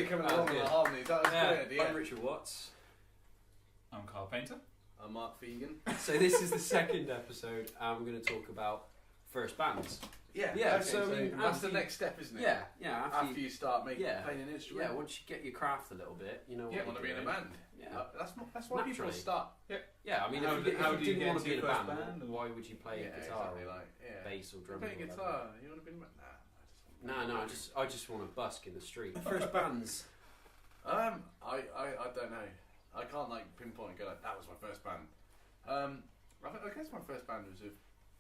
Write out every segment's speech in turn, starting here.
really coming along with the harmonies. That was good. Yeah. I'm Richard Watts. I'm Carl Painter. I'm Mark Fegan. So this is the second episode, and we're going to talk about first bands. Yeah. Yeah. Okay, So, I mean, that's the next step, isn't it? Yeah. After you start playing an instrument. Yeah. Once you get your craft a little bit, you know. You want to be in a band. Yeah. That's why people start. Yeah. I mean, if you didn't want to be in a band, why would you play guitar, or bass, or drum? Playing guitar. You want to be in a band? No. I just want to busk in the street. First bands. I don't know. I can't like pinpoint and go like that was my first band. I guess my first band was with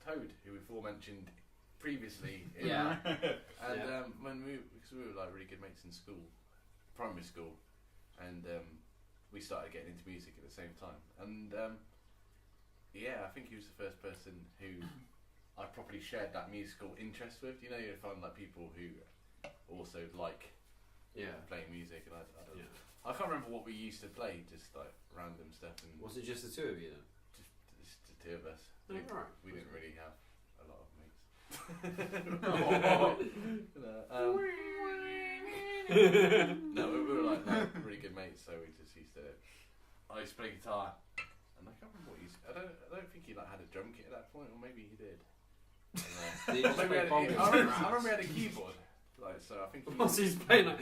Toad, who we aforementioned previously. When because we were like really good mates in school, primary school, and we started getting into music at the same time. And I think he was the first person who I properly shared that musical interest with. You know, you find like people who also like playing music, and I can't remember what we used to play, just like random stuff. And was it just the two of you then? Just the two of us. Oh, right. We didn't really have a lot of mates. No, we were like really good mates, so we just used to. I used to play guitar, and I can't remember what he used. I don't think he like had a drum kit at that point, or maybe he did. Did you just play bongos? I remember he had a keyboard. Like, so I think he's playing like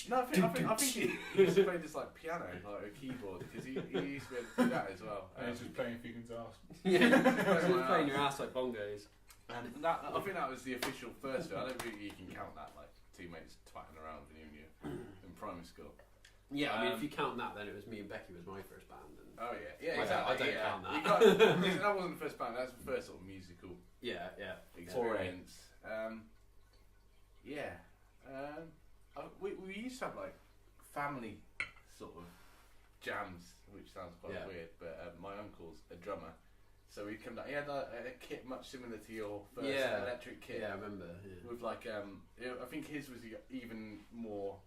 No, I think he used to play this like piano, like a keyboard, because he used to be able to do that as well. And he's just playing Fegan's ass. Yeah, he's playing your ass like bongos. And that, I think that was the official first bit. I don't think you can count that, like two mates twatting around when you in primary school. Yeah, I mean, if you count that, then it was me and Becky was my first band. And exactly. I don't count that. That wasn't the first band. That was the first sort of musical experience. We used to have like family sort of jams, which sounds quite weird, but my uncle's a drummer, so we'd come down. He had a kit much similar to your first electric kit. Yeah, I remember. With like I think his was the even more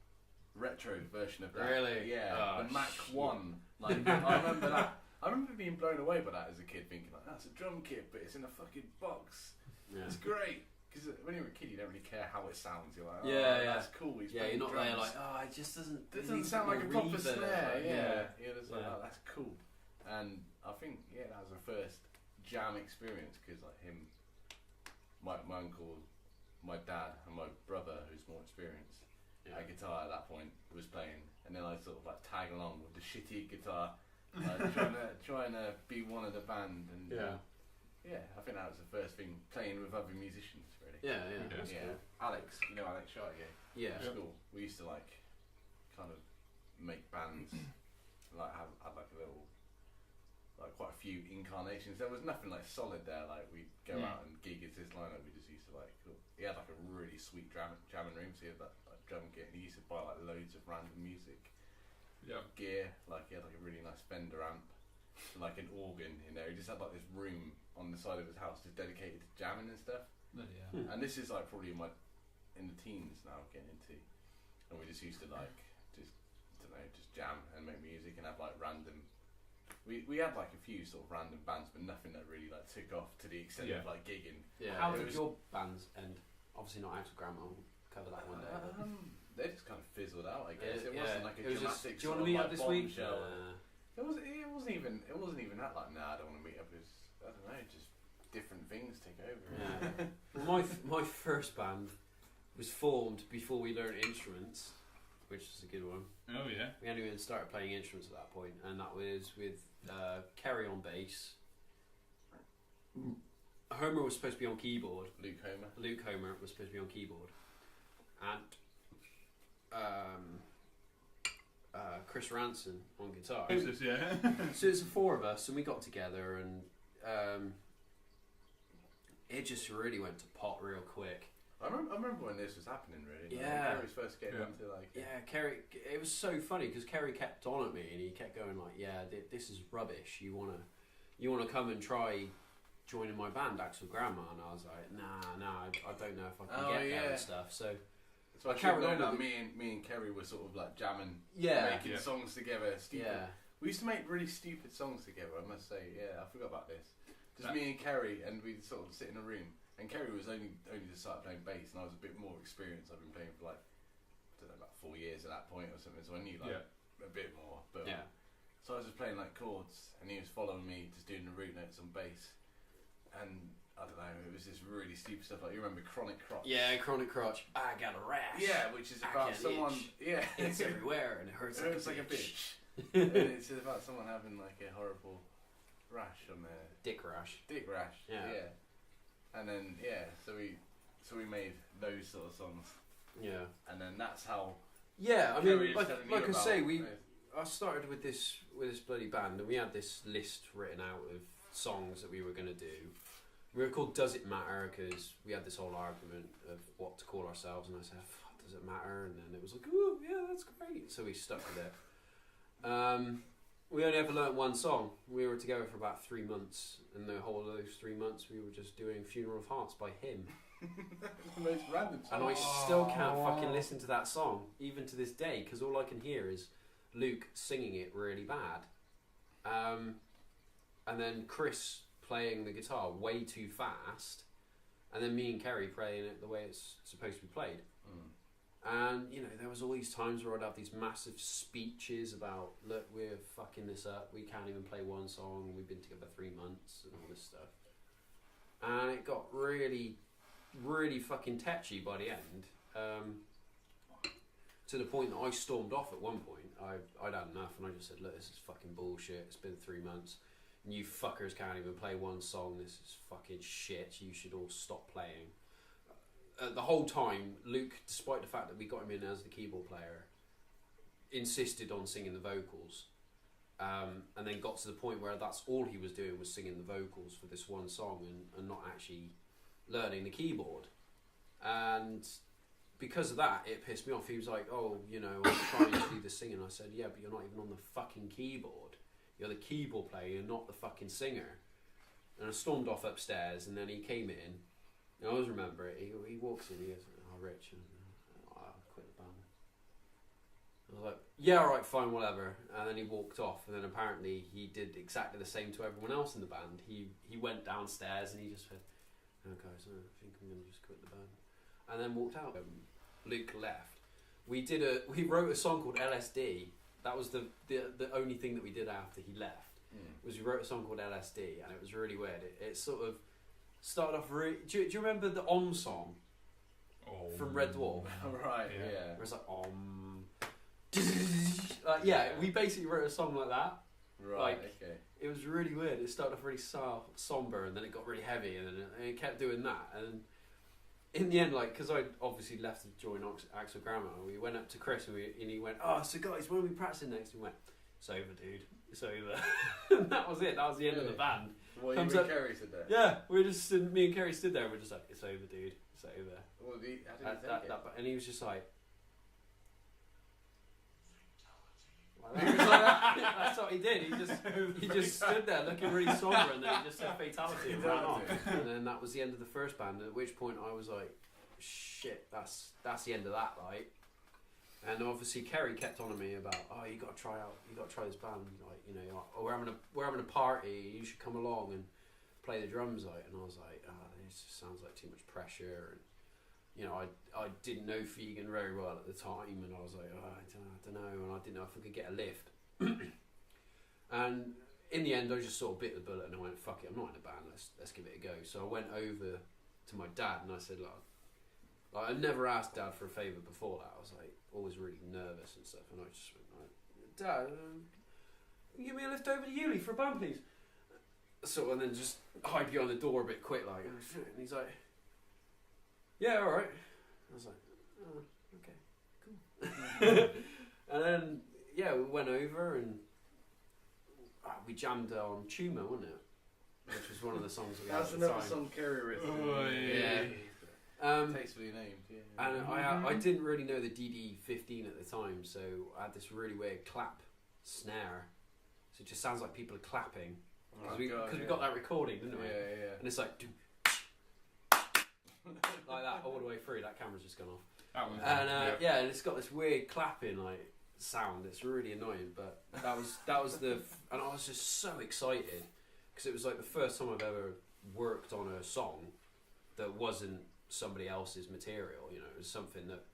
retro version of that. Really? Yeah, the Mac 1. Like I remember that. I remember being blown away by that as a kid, thinking like, that's a drum kit, but it's in a fucking box. Yeah. It's great. Because when you're a kid, you don't really care how it sounds. You're like, that's cool. He's you're not drums. there like, it just doesn't sound like a proper snare. Like, like, that's cool. And I think that was our first jam experience, because like him, my uncle, my dad, and my brother, who's more experienced, at guitar at that point, was playing, and then I sort of like tag along with the shitty guitar, trying to be one of the band, and I think that was the first thing, playing with other musicians. Yeah. Cool. Alex, you know Alex Chartier? Yeah. School. We used to like kind of make bands, like have like a little, like quite a few incarnations. There was nothing like solid there. Like we'd go out and gig as this lineup. We just used to like. He had like a really sweet jamming room. So he had that like drum kit, and he used to buy like loads of random music gear. Like he had like a really nice Fender amp, and, like an organ in there. He just had like this room on the side of his house just dedicated to jamming and stuff. And this is like probably in the teens now, getting into, and we just used to like just jam and make music and have like random. We had like a few sort of random bands, but nothing that really like took off to the extent of like gigging. Yeah. How did your bands end? Obviously not Out of Grammar. We'll cover that one day. They just kind of fizzled out, I guess. It wasn't like a dramatic. Do you want to meet up this week? It wasn't even that like. Nah, I don't want to meet up. It was, I don't know, just different things take over. Yeah. Well, my first band was formed before we learned instruments, which is a good one. Oh yeah. We hadn't even started playing instruments at that point, and that was with Kerry on bass. Homer was supposed to be on keyboard. Luke Homer was supposed to be on keyboard, and Chris Ranson on guitar. So it's the four of us, and we got together, and it just really went to pot real quick. I remember when this was happening, really. Yeah. Kerry was first getting into like. Yeah, Kerry. It was so funny because Kerry kept on at me, and he kept going like, this is rubbish. You wanna come and try joining my band, Axel Grammar?" And I was like, nah, I don't know if I can get there and stuff. So I carried on. That me and Kerry were sort of like jamming, making songs together. We used to make really stupid songs together, I must say. Yeah, I forgot about this. Just me and Kerry, and we'd sort of sit in a room. And Kerry was only just started playing bass, and I was a bit more experienced. I've been playing for like don't know, about 4 years at that point or something, so I knew like Yeah. a bit more. But Yeah. so I was just playing like chords, and he was following me, just doing the root notes on bass, and I don't know, it was this really stupid stuff. Like you remember Chronic Crotch? Yeah, Chronic Crotch. I got a rash. Yeah, which is I about can someone. itch. Yeah, It's everywhere and it hurts it hurts like a bitch. And it's about someone having like a horrible rash on their Dick rash. dick rash. Yeah. And then so we made those sort of songs, Yeah. and then that's how. Yeah, I Kerry mean, was like telling you I about say, those. I started with this bloody band, and we had this list written out of songs that we were going to do. We were called Does It Matter, because we had this whole argument of what to call ourselves, and I said, fuck, does it matter? And then it was like, oh, yeah, that's great. So we stuck with it. We only ever learnt one song. We were together for about 3 months, and the whole of those 3 months we were just doing Funeral of Hearts by him. The most random And song. I still can't fucking listen to that song, even to this day, because all I can hear is Luke singing it really bad. And then Chris playing the guitar way too fast, and then me and Kerry playing it the way it's supposed to be played. And, you know, there was all these times where I'd have these massive speeches about, look, we're fucking this up, we can't even play one song, we've been together 3 months, and all this stuff. And it got really, really fucking tetchy by the end. To the point that I stormed off at one point. I'd had enough, and I just said, look, this is fucking bullshit, it's been 3 months, and you fuckers can't even play one song, this is fucking shit, you should all stop playing. The whole time, Luke, despite the fact that we got him in as the keyboard player, insisted on singing the vocals, and then got to the point where that's all he was doing was singing the vocals for this one song and not actually learning the keyboard. And because of that, it pissed me off. He was like, oh, you know, I'm trying to do the singing. I said, yeah, but you're not even on the fucking keyboard. You're the keyboard player, you're not the fucking singer. And I stormed off upstairs, and then he came in. I always remember it. He walks in, he goes, oh, Rich, and I'll quit the band. I was like, yeah, alright, fine, whatever. And then he walked off, and then apparently he did exactly the same to everyone else in the band. He went downstairs and he just said, oh guys, I think I'm going to just quit the band. And then walked out. Luke left. We wrote a song called LSD. That was the only thing that we did after he left. Was we wrote a song called LSD, and it was really weird. It sort of started off really... Do you remember the Om song from Red Dwarf? Right, yeah. Where it's like Om... yeah, we basically wrote a song like that. Right, okay. It was really weird. It started off really somber, and then it got really heavy, and then it kept doing that. And in the end, like, because I obviously left to join Axel Grammar, we went up to Chris, and he went, oh, so guys, when are we practicing next? And we went, it's over, dude. It's over. And that was it. That was the end of the band. Well, Comes you and up- Kerry said that. Yeah, we just me and Kerry stood there. And we're just like, it's over, dude. It's over. Well, how did he take it? And he was just like, He was like that? that's what he did. He just stood there looking really somber, and then he just said fatality and ran off. And then that was the end of the first band. At which point I was like, shit, that's the end of that, like. And obviously Kerry kept on me about, oh, you got to try this band, like, you know, oh, we're having a party, you should come along and play the drums, like. And I was like, oh, this just sounds like too much pressure. And you know, I didn't know Fegan very well at the time, and I was like, oh, I don't know, and I didn't know if I could get a lift. And in the end, I just sort of bit the bullet, and I went, fuck it, I'm not in a band, let's give it a go. So I went over to my dad, and I said, like I never asked Dad for a favour before that. I was like always really nervous and stuff, and I just went like, Dad, give me a lift over to Uli for a band, please. So and then just hide behind the door a bit quick, like, oh, shit. And he's like, yeah, all right. I was like, oh, okay, cool. And then yeah, we went over and we jammed on Tuma, wasn't it? Which was one of the songs we had That's at the another time. song Kerry written. Oh, yeah. Tastefully named, yeah. And I didn't really know the DD15 at the time, so I had this really weird clap snare. So it just sounds like people are clapping. Because we got that recording, didn't we? Yeah. And it's like... like that all the way through. That camera's just gone off. That one's And yeah, and it's got this weird clapping like sound. It's really annoying, but that was the... And I was just so excited, because it was like the first time I've ever worked on a song that wasn't somebody else's material, you know. It was something that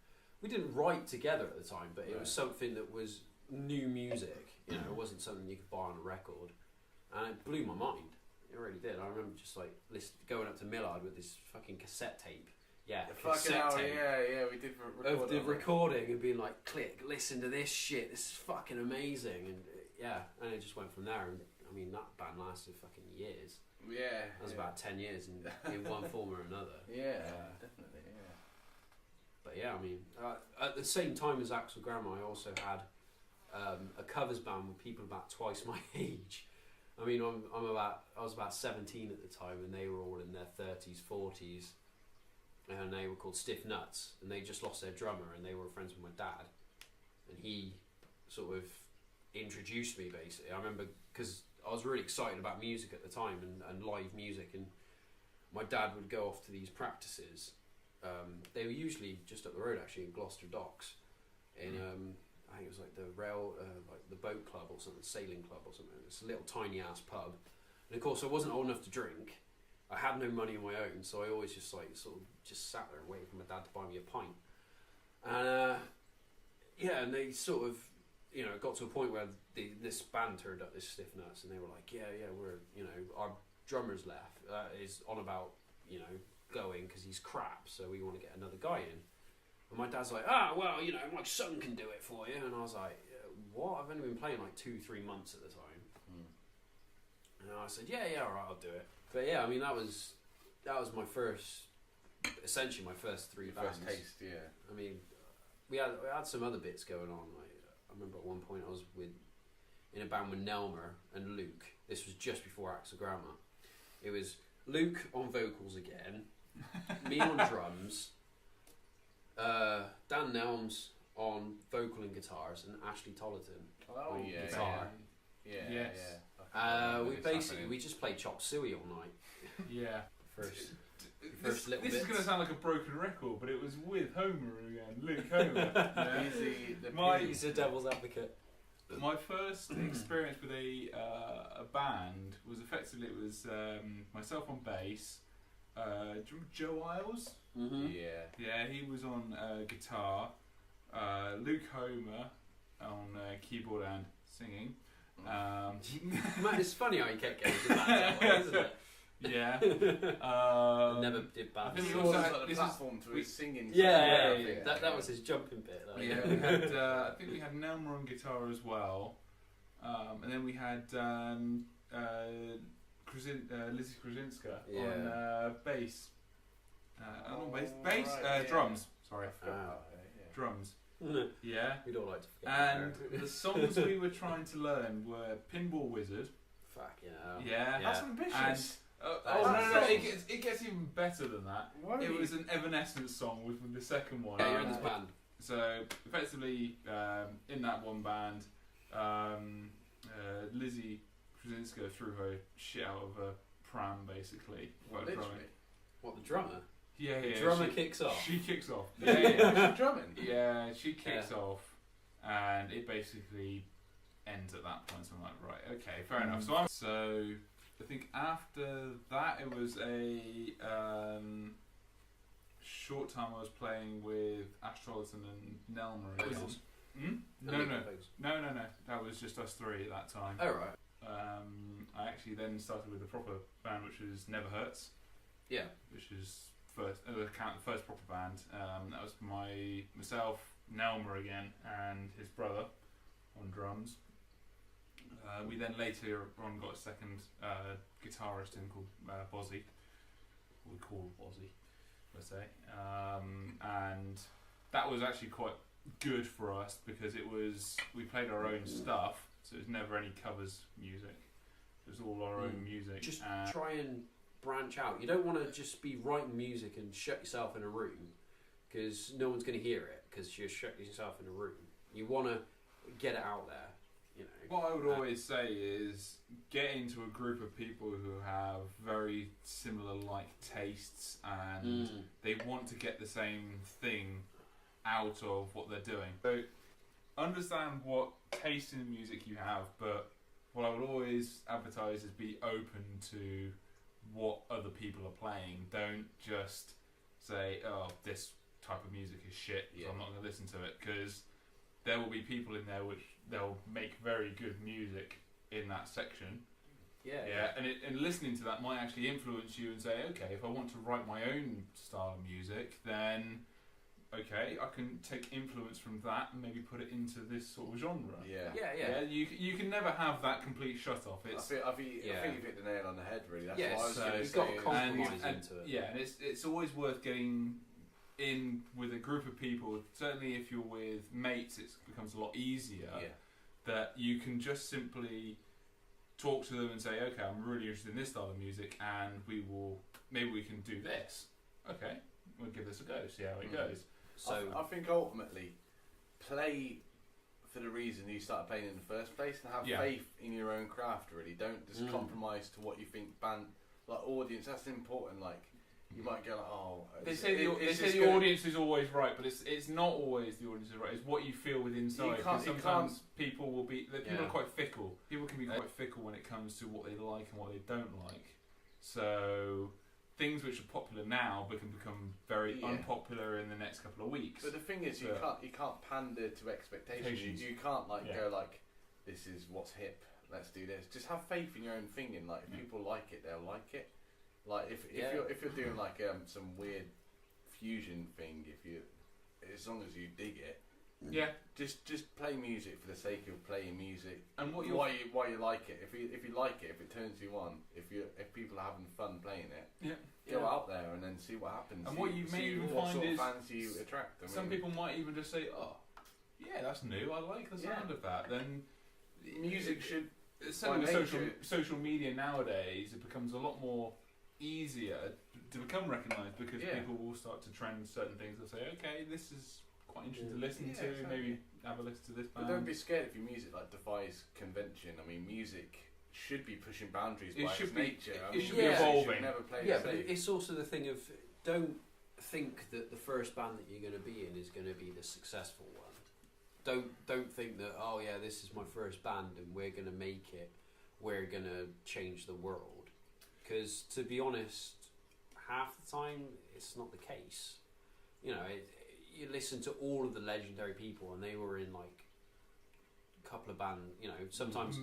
we didn't write together at the time, but it Right. was something that was new music. You know, it wasn't something you could buy on a record, and it blew my mind. It really did. I remember just like going up to Millard with this fucking cassette tape. Yeah, Fucking cassette hell, tape yeah, we did record of the it. recording and being like, click, listen to this shit. This is fucking amazing, and and it just went from there. And I mean, that band lasted fucking years. Yeah. That was about 10 years in one form or another. Yeah, definitely, yeah. But yeah, I mean, at the same time as Axel Grandma, I also had a covers band with people about twice my age. I mean, I was about 17 at the time, and they were all in their 30s, 40s, and they were called Stiff Nuts, and they just lost their drummer, and they were friends with my dad, and he sort of introduced me basically. I remember because I was really excited about music at the time and live music, and my dad would go off to these practices. They were usually just up the road actually in Gloucester Docks, in I think it was like the like the boat club or something, sailing club or something. It's a little tiny ass pub, and of course I wasn't old enough to drink. I had no money of my own, so I always just like sort of just sat there and waited for my dad to buy me a pint. And and they sort of, you know, got to a point where this band turned up, this Stiff Nuts, and they were like, we're, you know, our drummer's left, is on about, you know, going because he's crap, so we want to get another guy in. And my dad's like, well, you know, my son can do it for you. And I was like, what? I've only been playing like 2-3 months at the time. And I said, yeah, all right, I'll do it. But yeah, I mean, that was my first, essentially my first three bands. First taste, yeah. I mean, we had some other bits going on. Like, I remember at one point I was in a band with Nelmer and Luke. This was just before Axel Grandma. It was Luke on vocals again, me on drums, Dan Nelms on vocal and guitars, and Ashley Tollerton on guitar. Yes. We just played chop suey all night. Yeah. First little this bits. is going to sound like a broken record, but it was with Homer again, Luke Homer. He's a devil's advocate. My first experience with a band was effectively myself on bass. Do you remember Joe Isles? Mm-hmm. Yeah, he was on guitar. Luke Homer on keyboard and singing. Man, it's funny how he kept getting to that, isn't it? Yeah. Never did bad. I think He we also also had the platform to his singing. Yeah. That was his jumping bit. Like. Yeah, we had, I think we had Nelmer on guitar as well, and then we had Lizzie Krasinska on bass. On bass, drums. Sorry, drums. Yeah. We'd all like to forget. And the songs we were trying to learn were Pinball Wizard. Fuck Yeah. That's ambitious. No, it gets even better than that. Why It was an Evanescence song with the second one. Yeah, you're in this band. So effectively, in that one band, Lizzie Krasinska threw her shit out of a pram, basically. Literally. What, the drummer? Yeah. The drummer kicks off. She kicks off. Yeah. She's drumming. Yeah, she kicks off, and it basically ends at that point. So I'm like, right, okay, fair enough. So I think after that, it was a short time I was playing with Ash Trollerton and Nelmer. Vocals? No. That was just us three at that time. Oh, right. I actually then started with a proper band, which was Never Hurts. Yeah. Which is the first proper band. That was myself, Nelmer again, and his brother on drums. We then later on got a second guitarist in called Bozzy. We call Bozzy, let's say. And that was actually quite good for us because we played our own stuff, so it was never any covers music. It was all our own music. Just try and branch out. You don't want to just be writing music and shut yourself in a room because no one's going to hear it because you're shutting yourself in a room. You want to get it out there. You know. What I would always say is get into a group of people who have very similar like tastes and they want to get the same thing out of what they're doing. So understand what taste in music you have, but what I would always advertise is be open to what other people are playing. Don't just say, oh, this type of music is shit, so Yeah. I'm not going to listen to it, because there will be people in there which they'll make very good music in that section. Yeah. And listening to that might actually influence you and say, okay, if I want to write my own style of music, then okay, I can take influence from that and maybe put it into this sort of genre. Yeah. You can never have that complete shut off. I think you've hit the nail on the head, really. That's Yes, what I was so going to you've say. got to compromise and into it. Yeah, and it's always worth getting in with a group of people. Certainly, if you're with mates, it becomes a lot easier. Yeah. That you can just simply talk to them and say, okay, I'm really interested in this style of music, and maybe we can do this. Okay, we'll give this a go, see how it goes. So I think ultimately, play for the reason you started playing in the first place, and have faith in your own craft. Really, don't just compromise to what you think audience. That's important. Like, you might go like, oh, they say the audience is always right, but it's not always the audience is right. It's what you feel within inside. Because sometimes people will be. People are quite fickle. People can be quite fickle when it comes to what they like and what they don't like. So things which are popular now can become very unpopular in the next couple of weeks. But the thing is, you can't pander to expectations. You can't go like, this is what's hip. Let's do this. Just have faith in your own thinking. Like, if people like it, they'll like it. Like if you're doing like some weird fusion thing, as long as you dig it, just play music for the sake of playing music, and why you like it. If you like it, if it turns you on, if people are having fun playing it, go out there and then see what happens. And what you may even what find sort is of fans you attract. Some people might even just say, "Oh, yeah, that's new. I like the sound of that." Then music should. Certainly with social media nowadays, it becomes a lot more easier to become recognised, because people will start to trend certain things. They'll say, okay, this is quite interesting to listen to, exactly. Maybe have a listen to this band. But don't be scared if your music defies convention. I mean, music should be pushing boundaries by its nature. It should be evolving. But it's also the thing of, don't think that the first band that you're going to be in is going to be the successful one. Don't think that, oh yeah, this is my first band and we're going to make it, we're going to change the world. Because, to be honest, half the time it's not the case. You know, you listen to all of the legendary people, and they were in like a couple of bands. You know, sometimes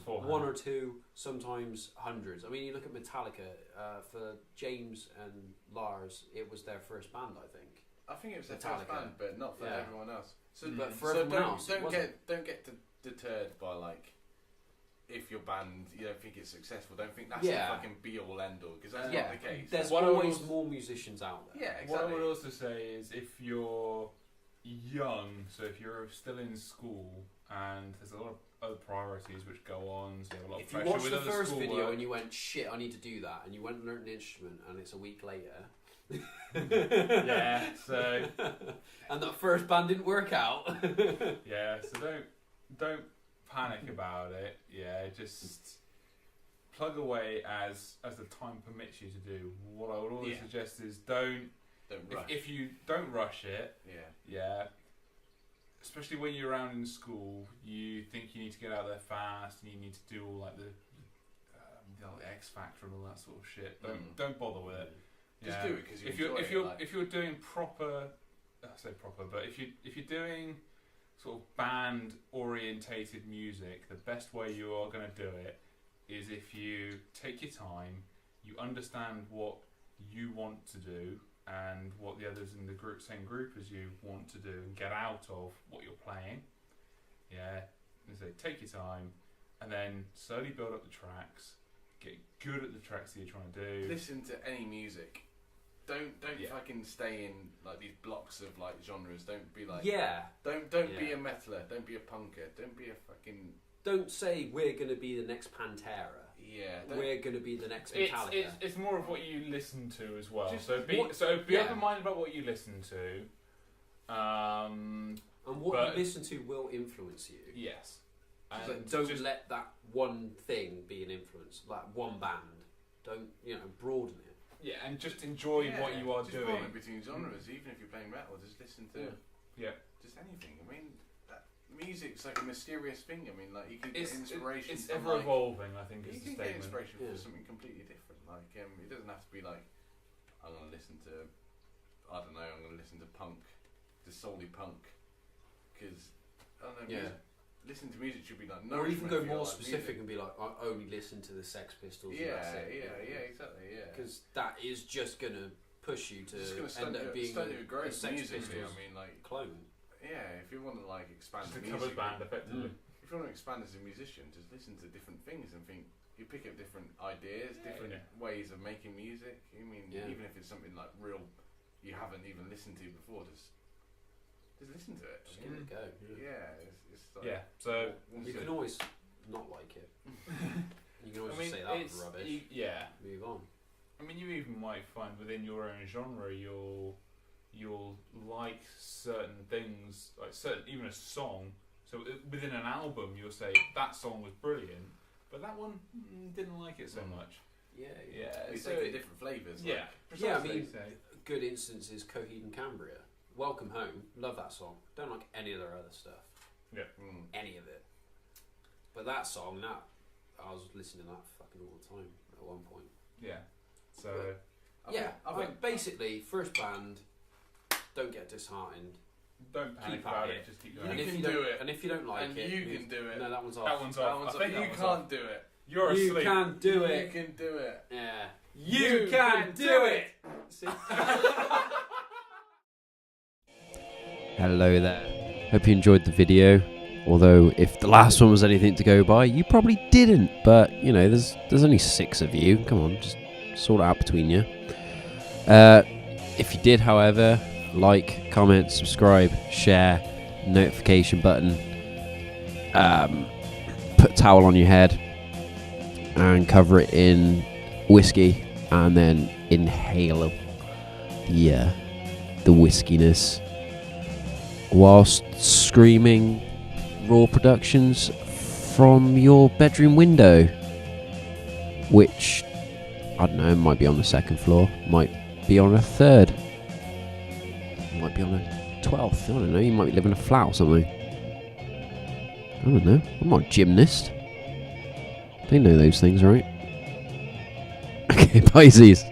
one or two, sometimes hundreds. I mean, you look at Metallica. For James and Lars, it was their first band, I think. I think it was their first band, but not for everyone else. But for everyone else, don't get deterred by like, if your band, you don't think it's successful, don't think that's the fucking be-all, end-all, because that's not the case. There's always more musicians out there. Yeah, exactly. What I would also say is, if you're young, so if you're still in school, and there's a lot of other priorities which go on, so you have a lot of pressure with other schoolwork. If you watched the first video and you went, shit, I need to do that, and you went and learned an instrument, and it's a week later... so... and that first band didn't work out. So don't panic about it. Just plug away as the time permits you to do. What I would always suggest is don't rush. If you don't rush it, especially when you're around in school, you think you need to get out there fast and you need to do all like the X Factor and all that sort of shit. Don't bother with it. Just do it because if you're doing proper, I say proper, but if you're doing sort of band orientated music, the best way you are going to do it is if you take your time, you understand what you want to do and what the others in the same group as you want to do, and get out of what you're playing. And so take your time and then slowly build up the tracks, get good at the tracks that you're trying to do. Listen to any music. Don't fucking stay in like these blocks of like genres. Don't be like Don't be a metaler. Don't be a punker. Don't be a fucking. Don't say we're gonna be the next Pantera. We're gonna be the next Metallica. It's more of what you listen to as well. So be open-minded about what you listen to. And what you listen to will influence you. Yes. And don't let that one thing be an influence. Like one band. Don't broaden it. Yeah, and just enjoy what you are doing. Just between genres, even if you're playing metal, just listen to just anything. I mean, music's like a mysterious thing. I mean, like you can get inspiration. It's ever evolving. I think is the statement. You can get inspiration from something completely different. Like it doesn't have to be like I'm gonna listen to I don't know, I'm going to listen to punk, just solely punk, because I don't know. Yeah. Listening to music should be like Or even go nourishment for your, more like, specific music. and be like, I only listen to the Sex Pistols. And Yeah, that's it. exactly, yeah. Because that is just gonna push you to It's just going to end up being stunt your a growth Sex musically. Pistols I mean, like, clone. yeah, if you want to like expand Just a the covers music, band, effectively. if you want to expand as a musician, just listen to different things and think. You pick up different ideas, different ways of making music. I mean, even if it's something like real you haven't even listened to before, just listen to it. Just give it a go. Yeah, it's like, Yeah, so You can always not like it. You can always just say that was rubbish. Move on. I mean, you even might find within your own genre, you'll like certain things, like even a song. So within an album, you'll say that song was brilliant, but that one didn't like it so much. Yeah. They So take different flavours. yeah, Yeah, I precisely, mean, so. a good instance is Coheed and Cambria. Welcome Home. Love that song. Don't like any of their other stuff. Any of it. But that song, I was listening to that fucking all the time at one point. Yeah. So I think basically, first band, don't get disheartened. don't panic Keep at about it. it. Just keep You going. And if can you do don't, it. and if you don't like And it, you can do it. No, that one's off. That one's That off. one's I think you that one's can't off. do it. You're You asleep. can do it. You can do it. Yeah. You can do it. See? Hello there. Hope you enjoyed the video. Although if the last one was anything to go by, you probably didn't. But you know, there's only 6 of you. Come on, just sort it out between you. If you did, however, like, comment, subscribe, share, notification button. Put a towel on your head and cover it in whiskey, and then inhale the whiskiness whilst screaming Raw Productions from your bedroom window, which, I don't know, might be on the 2nd floor, might be on a 3rd, might be on a 12th, I don't know, you might be living in a flat or something. I don't know, I'm not a gymnast. They know those things, right? Okay, bye, Z's.